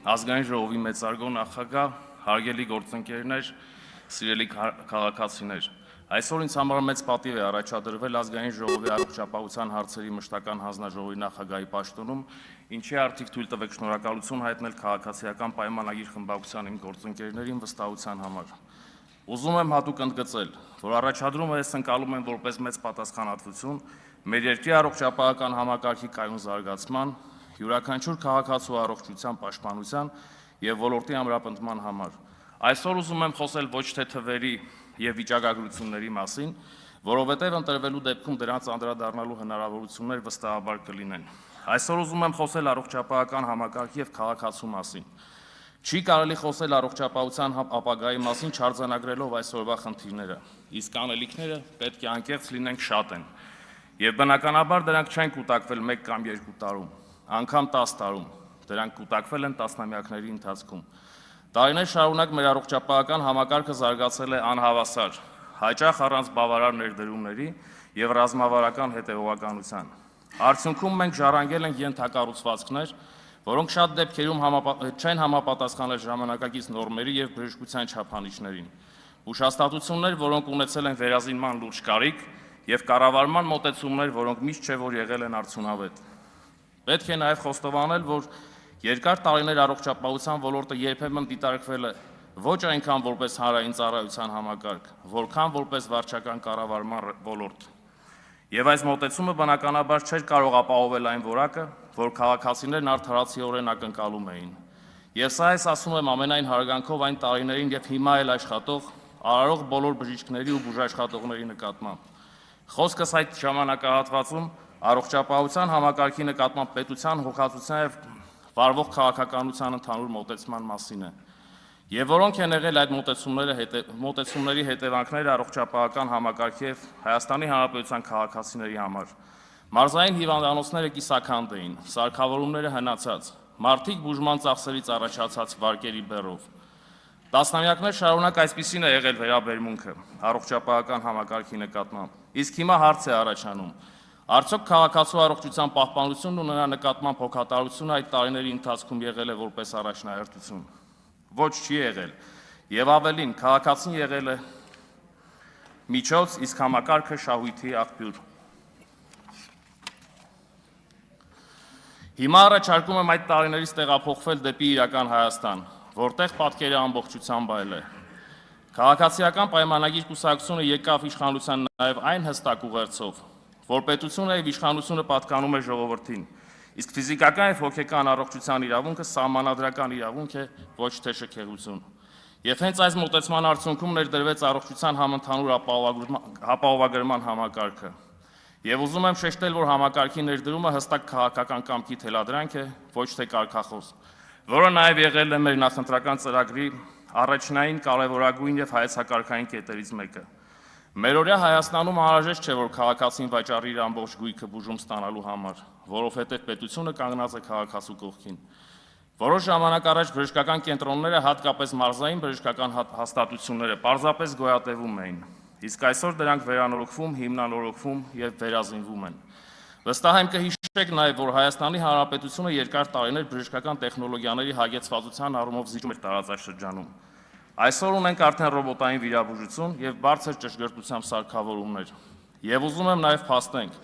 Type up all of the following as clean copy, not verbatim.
Ազգային ժողովի մեծարգո նախագահ, հարգելի գործընկերներ, սիրելի քաղաքացիներ, այսօր ինձ համար մեծ պատիվ է առաջադրվել Ազգային ժողովի առողջապահության հարցերի մշտական հանձնաժողովի նախագահի պաշտոնում, ինչի արդիվ թույլ տվեք շնորհակալություն հայտնել քաղաքացիական պայմանագիր խմբակցության իմ գործընկերներին վստահության համար։ Ուզում եմ հատուկ ընդգծել, որ առաջադրումը ես ընկալում եմ որպես մեծ պատասխանատվություն մեր երկրի առողջապահական համակարգի կայուն զարգացման, յուրաքանչյուր քաղաքացու առողջության պաշտպանության եւ ոլորտի ամրապնդման համար։ Այսօր ուզում եմ խոսել ոչ թե թվերի եւ վիճակագրությունների մասին, որովհետեւ ընտրվելու դեպքում դրանց անդրադառնալու հնարավորություններ վստահաբար կլինեն։ Այսօր ուզում եմ խոսել առողջապահական համակարգի եւ քաղաքացու մասին։ Չի կարելի խոսել առողջապահության ապագայի մասին չարձանագրելով այսօրվա խնդիրները, իսկ անելիքները պետք է անկեղծ լինենք շատ են, եւ բնականաբար դրանք չեն կուտակվել 1 կամ 2 տարում, անգամ 10 տարում, դրանք կուտակվել են տասնամյակների ընթացքում։ Տարիներ շարունակ մեր առողջապահական համակարգը զարգացել է անհավասար, հաճախ առանց բավարար ներդրումների եւ ռազմավարական հետեւողականության։ Արդյունքում մենք ժառանգել ենք ենթակառուցվածքներ, որոնք շատ դեպքերում չեն համապատասխանել ժամանակակից նորմերի եւ բժշկության չափանիշներին։ Ուշաստատություններ, որոնք ունեցել են վերազինման լուրջ կարիք եւ կառավարման մոտեցումներ, որոնք միշտ չէ որ եղել են արդյունավետ։ Պետք է նաեւ խոստովանել, որ երկար տարիներ առողջապահության ոլորտը երբեմն դիտարկվել է ոչ այնքան որպես հանրային ծառայության համակարգ, որքան որպես վարչական կառավարման ոլորտ։ Եվ այս մոտեցումը բնականաբար չէր կարող ապահովել այն որակը, որ քաղաքացիներն արդարացիորեն ակնկալում էին։ Եվ սա ես ասում եմ ամենայն հարգանքով այն տարիներին եւ հիմա էլ աշխատող արարող բոլոր բժիշկների ու բուժաշխատողների նկատմամբ։ Խոսքս այդ ժամանակահատվածում առողջապահության համակարգի նկատմամբ պետության հոգացության եւ վարվող քաղաքականության ընդհանուր մոտեցման մասին է։ Եվ որոնք են եղել այդ մոտեցումների հետևանքները առողջապահական համակարգի եւ Հայաստանի Հանրապետության քաղաքացիների համար։ Մարզային հիվանդանոցները կիսաքանդ էին, սարքավորումները հնացած, մարդիկ բուժման ծախսերից առաջացած վարկերի բեռով։ Տասնամյակներ շարունակ այսպիսին է եղել վերաբերմունքը առողջապահական համակարգի նկատմամբ։ Իսկ հիմա հարց է առաջանում. արդյոք քաղաքացու առողջության պահպանությունն ու նրա նկատմամբ հոգատարությունը այդ տարիների ընթացքում եղել է որպես առաջնահերթություն։ Ոչ, չի եղել։ Եվ ավելին, քաղաքացին եղել է միջոց, իսկ համակարգը շահույթի աղբյուր։ Հիմա առաջարկում եմ այդ տարիներից տեղափոխվել դեպի իրական Հայաստան, որտեղ պատկերը ամբողջությամբ այլ է։ Քաղաքացիական պայմանագիր կուսակցությունը եկավ իշխանության նաև այն հստակ ուղերձով, որ պետությունը եւ իշխանությունը պատկանում է ժողովրդին, իսկ ֆիզիկական եւ հոգեկան առողջության իրավունքը սահմանադրական իրավունք է, ոչ թե շքեղություն։ Եվ հենց այս մոտեցման արդյունքում ներդրվեց առողջության համընդհանուր ապահովագրման համակարգը։ Եվ ուզում եմ շեշտել, որ համակարգի ներդրումը հստակ քաղաքական կամքի թելադրանք է, ոչ թե կարգախոս, որը նաև եղել է մեր նախընտրական ծրագրի առաջնային կարևորագույն եւ հայեցակարգային կետերից մեկը։ Մերօրյա Հայաստանում անհրաժեշտ չէ, որ քաղաքացին վաճառի իր ամբողջ գույքը բուժում ստանալու համար, որովհետև պետությունը կանգնած է քաղաքացու կողքին։ Որոշ ժամանակ առաջ բժշկական կենտրոնները, հատկապես մարզային բժշկական հաստատությունները, պարզապես գոյատևում էին, իսկ այսօր դրանք վերանորոգվում, հիմնանորոգվում եւ վերազինվում են։ Վստահ եմ կհիշեք նաեւ, որ Հայաստանի Հանրապետությունը երկար տարիներ բժշկական տեխնոլոգիաների հագեցվածության առումով զիջում էր տարածաշրջանում։ Այսօր ունենք արդեն ռոբոտային վիրաբուժություն եւ բարձր ճշգրտությամբ սարքավորումներ։ Եվ ուզում եմ նաեւ փաստենք,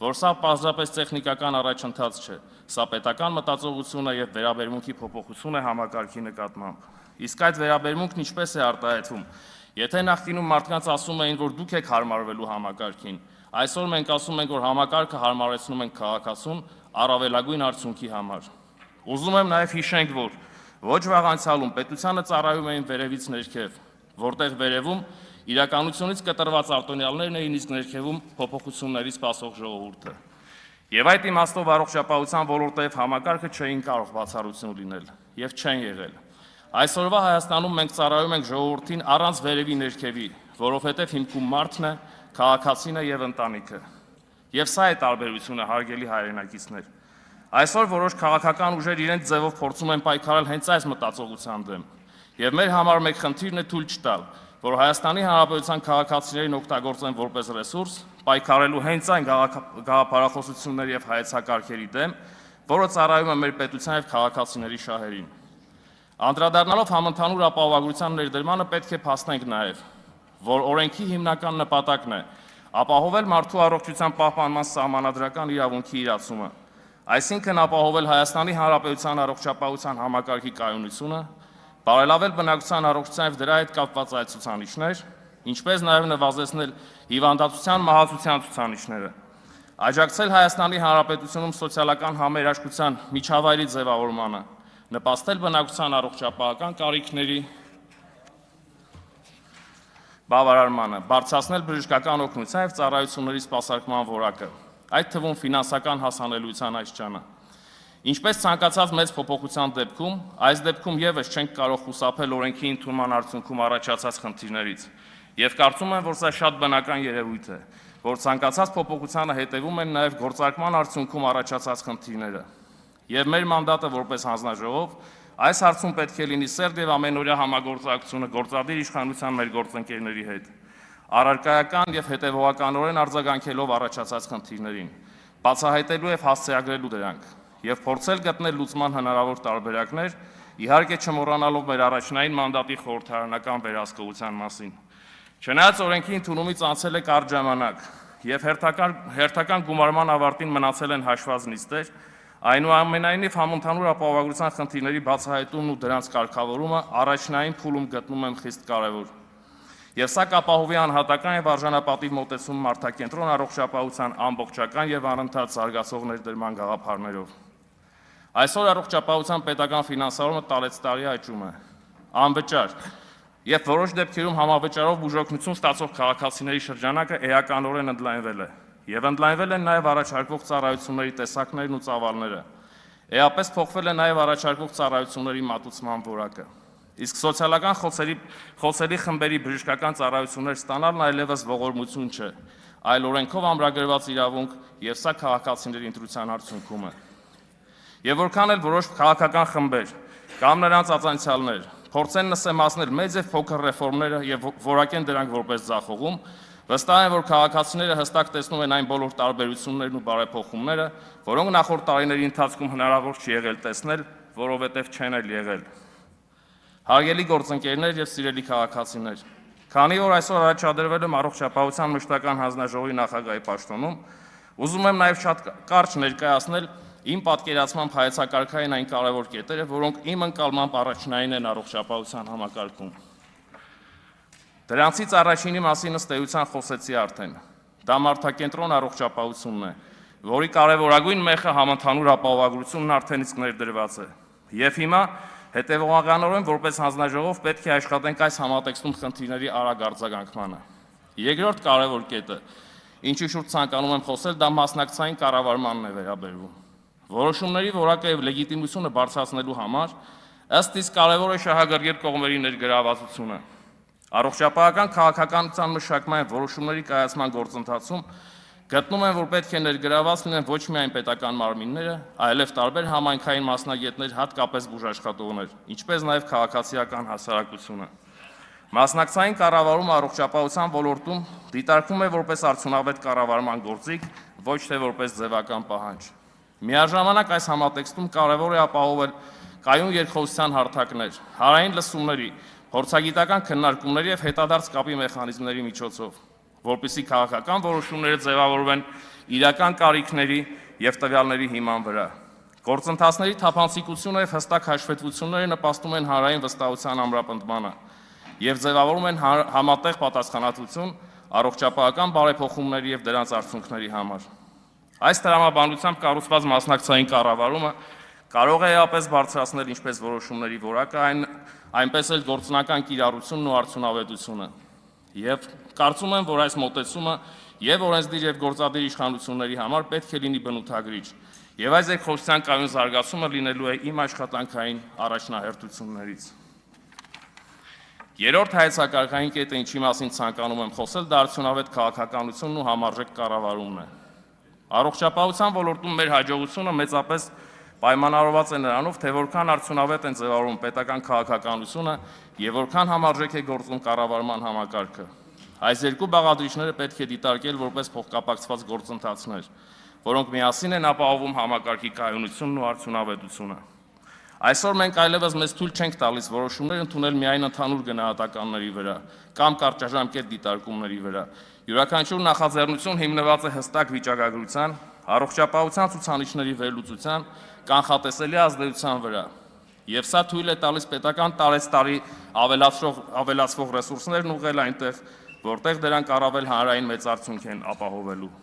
որ սա պարզապես տեխնիկական առաջընթաց չէ, սա պետական մտածողություն է եւ վերաբերմունքի փոփոխություն է համակարգի նկատմամբ։ Իսկ այդ վերաբերմունքն ինչպես է արտահայտվում։ Եթե նախկինում մարդկանց ասում էին, որ դուք եք հարմարվելու համակարգին, այսօր մենք ասում ենք, որ համակարգը հարմարեցնում ենք քաղաքացուն առավելագույն արդյունքի համար։ Ուզում եմ նաեւ հիշենք, որ ոչ վաղ անցյալում պետությանը ծառայում էին վերևից ներքև, որտեղ վերևում իրականությունից կտրված արտոնյալներն էին, իսկ ներքևում փոփոխությունների սպասող ժողովուրդը։ Եվ այդ իմաստով առողջապահության ոլորտը եւ համակարգը չէին կարող բացառություն լինել եւ չեն եղել։ Այսօրվա Հայաստանում մենք ծառայում ենք ժողովրդին առանց վերևի ներքևի, որովհետեւ հիմքում մարդն է, քաղաքացին է եւ ընտանիքը։ Եվ սա է տարբերությունը, հարգելի հայրենակիցներ։ Այսօր որոշ քաղաքական ուժեր իրենց ձևով փորձում են պայքարել հենց այս մտածողության դեմ։ Եվ մեր համար մեկ խնդիրն է թույլ չտալ, որ Հայաստանի Հանրապետության քաղաքացիներին օգտագործեն որպես ռեսուրս, պայքարելու հենց այն գաղափարախոսությունների եւ հայեցակարգերի դեմ, որը ծառայում է մեր պետության եւ քաղաքացիների շահերին։ Անդրադառնալով համընդհանուր ապահովագրության ներդրմանը պետք է փաստենք նաև, որ օրենքի հիմնական նպատակն է ապահովել մարդու առողջության պահպանման սահմանադրական իրավունքի իրացումը, այսինքն ապահովել Հայաստանի Հանրապետության առողջապահության համակարգի կայունությունը, բարելավել բնակչության առողջության և դրա հետ կապված այլ ցուցանիշներ, ինչպես նաև նվազեցնել հիվանդացության մահացության ցուցանիշները, աջակցել Հայաստանի Հանրապետությունում սոցիալական համերաշխության միջավայրի ձևավորմանը, նպաստել բնակչության առողջապահական կարիքների բավարարմանը, բարձրացնել բժշկական օգնության և ծառայությունների սպասարկման որակը, այդ թվում ֆինանսական հասանելիության աստիճանը։ Ինչպես ցանկացած մեծ փոփոխության դեպքում, այս դեպքում ևս չենք կարող խուսափել օրենքի ընդունման արդյունքում առաջացած խնդիրներից, եւ կարծում եմ, որ սա շատ բնական երևույթ է, որ ցանկացած փոփոխությանը հետևում են նաև գործարկման արդյունքում առաջացած խնդիրները։ Եվ մեր մանդատը որպես հանձնաժողով այս հարցում պետք է լինի սերտ եւ ամենօրյա համագործակցությունը գործադիր իշխանության մեր գործընկերների հետ, առարկայական եւ հետեւողականորեն արձագանքելով առաջացած խնդիրներին, բացահայտելու եւ հասցեագրելու դրանք եւ փորձել գտնել լուծման հնարավոր տարբերակներ, իհարկե չմոռանալով մեր առաջնային մանդատի խորհրդարանական վերահսկողության մասին։ Չնայած օրենքի ընդունումից անցել է կարճ ժամանակ եւ հերթական գումարման ավարտին մնացել են հաշված նիստեր, այնուամենայնիվ համընդհանուր ապահովագրության խնդիրների բացահայտումն ու դրանց կարգավորումը առաջնային փուլում գտնում եմ խիստ կարևոր։ Եվ սա կապահովի անհատական եւ արժանապատիվ մոտեցում մարդակենտրոն առողջապահության ամբողջական եւ անընդհատ զարգացող ներդրման գաղափարներով։ Այսօր առողջապահության պետական ֆինանսավորումը տարեց տարի աճում է, անվճար, եւ որոշ դեպքերում համավճարով բուժօգնություն ստացող քաղաքացիների շրջանակը էականորեն ընդլայնվել է, եւ ընդլայնվել են նաեւ առաջարկվող ծառայությունների տեսակներն ու ծավալները։ Էապես փոխվել է նաեւ առաջարկվող ծառայությունների մատուցման որակը։ Իսկ սոցիալական խոցելի խմբերի բժշկական ծառայություններ ստանալն այլևս ողորմություն չէ, այլ օրենքով ամրագրված իրավունք, եւ սա քաղաքացիների ընտրության արդյունքում է։ Եվ որքան էլ որոշ քաղաքական խմբեր կամ նրանց ածանցյալներ փորձեն նսեմացնել մեծ եւ փոքր ռեֆորմները եւ որակեն դրանք որպես ձախողում, վստահ եմ, որ քաղաքացիները հստակ տեսնում են այն բոլոր տարբերություններն ու բարեփոխումները, որոնք նախորդ տարիների ընթացքում հնարավոր չի եղել տեսնել, որովհետեւ չեն էլ եղել։ Հարգելի գործընկերներ եւ սիրելի քաղաքացիներ, քանի որ այսօր առաջադրվել եմ առողջապահության մշտական հանձնաժողովի նախագահի պաշտոնում, ուզում եմ նաեւ շատ կարճ ներկայացնել իմ պատկերացմամբ հայեցակարգային այն կարևոր կետերը, որոնք իմ ընկալմամբ առաջնային են առողջապահության համակարգում։ Դրանցից առաջինի մասին ըստ էության խոսեցի արդեն։ Դա մարդակենտրոն առողջապահությունն է, որի կարևորագույն մեխը համընդհանուր ապահովագրությունն արդեն իսկ ներդրված է։ Եվ հիմա հետևողականորեն որպես հանձնաժողով պետք է աշխատենք այս համատեքստում խնդիրների արագ արձագանքմանը։ Երկրորդ կարևոր կետը, ինչի շուրջ ցանկանում եմ խոսել, դա մասնակցային կառավարմանն է վերաբերվում։ Որոշումների որակը եւ լեգիտիմությունը բարձրացնելու համար ըստ իս կարևոր է շահագրգիռ կողմերի ներգրավվածությունը։ Առողջապահական քաղաքականության մշակման որոշումների կայացման գործընթացում գտնում եմ, որ պետք է ներգրավված լինեն ոչ միայն պետական մարմինները, այլև տարբեր համայնքային մասնագետներ, հատկապես բուժաշխատողներ, ինչպես նաև քաղաքացիական հասարակությունը։ Մասնակցային կառավարումը առողջապահության ոլորտում դիտարկվում է որպես արդյունավետ կառավարման գործիք, ոչ թե որպես ձևական պահանջ։ Միաժամանակ այս համատեքստում կարևոր է ապահովել կայուն երկխոսության հարթակներ, հանրային լսումների, փորձագիտական քննարկումների եւ հետադարձ կապի մեխանիզմների միջոցով, որպեսզի քաղաքական որոշումները ձևավորվեն իրական կարիքների եւ տվյալների հիման վրա։ Գործընթացների թափանցիկությունը եւ հստակ հաշվետվությունները նպաստում են հանրային վստահության ամրապնդմանը եւ ձևավորում են համատեղ պատասխանատվություն առողջապահական բարեփոխումների եւ դրանց արդյունքների համար։ Այս տրամաբանությամբ կառուցված մասնակցային կառավարումը կարող է էապես բարձրացնել ինչպես որոշումների որակը, այնպես էլ գործնական կիրառությունն ու արդյունավետությունը։ Եվ կարծում եմ, որ այս մոտեցումը եւ օրենսդիր եւ գործադիր իշխանությունների համար պետք է լինի բնութագրիչ, եւ այս երկխոսության կայուն զարգացումը լինելու է իմ աշխատանքային առաջնահերթություններից։ Երրորդ հայեցակարգային կետը, ինչի մասին ցանկանում եմ խոսել, դա արդյունավետ քաղաքականությունն ու համարժեք կառավարումն է։ Առողջապահության ոլորտում մեր հաջողությունը մեծապես պայմանավորված է նրանով, թե որքան արդյունավետ են ձևավորում պետական քաղաքականությունը եւ որքան համարժեք է գործում կառավարման համակարգը։ Այս երկու բաղադրիչները պետք է դիտարկել որպես փոխկապակցված գործընթացներ, որոնք միասին են ապահովում համակարգի կայունությունն ու արդյունավետությունը։ Այսօր մենք այլևս մեզ թույլ չենք տալիս որոշումներ ընդունել միայն ընդհանուր գնահատականների վրա կամ կարճաժամկետ դիտարկումների վրա։ Յուրաքանչյուր նախաձեռնություն հիմնված է հստակ վիճակագրության, առողջապահության ցուցանիշների վերլուծության, կանխատեսելի ազդեցության վրա։ Եվ սա թույլ է տալիս պետական տարեցտարի ավելացվող ռեսուրսներն ուղղել այնտեղ, որտեղ դրանք առավել հանրային մեծ արդյունք են ապահովելու։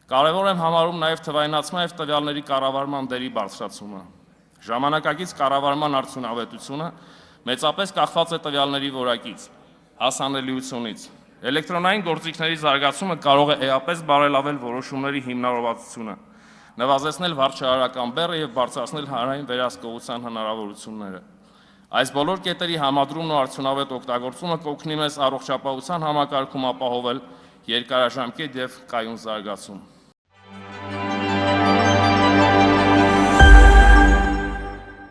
Կարևոր եմ համարում նաև թվայնացման եւ տվյալների կառավարման դերի բարձրացումը։ Ժամանակակից կառավարման արդյունավետությունը մեծապես կախված է տվյալների որակից, հասանելիությունից։ Էլեկտրոնային գործիքների զարգացումը կարող է էապես բարելավել որոշումների հիմնավորվածությունը, նվազեցնել վարչարարական բեռը եւ բարձրացնել հանրային վերահսկողության հնարավորությունները։ Այս բոլոր կետերի համադրումն ու արդյունավետ օգտագործումը կօգնի մեզ առողջապահության համակարգում ապահովել երկարաժամկետ եւ կայուն զարգացում։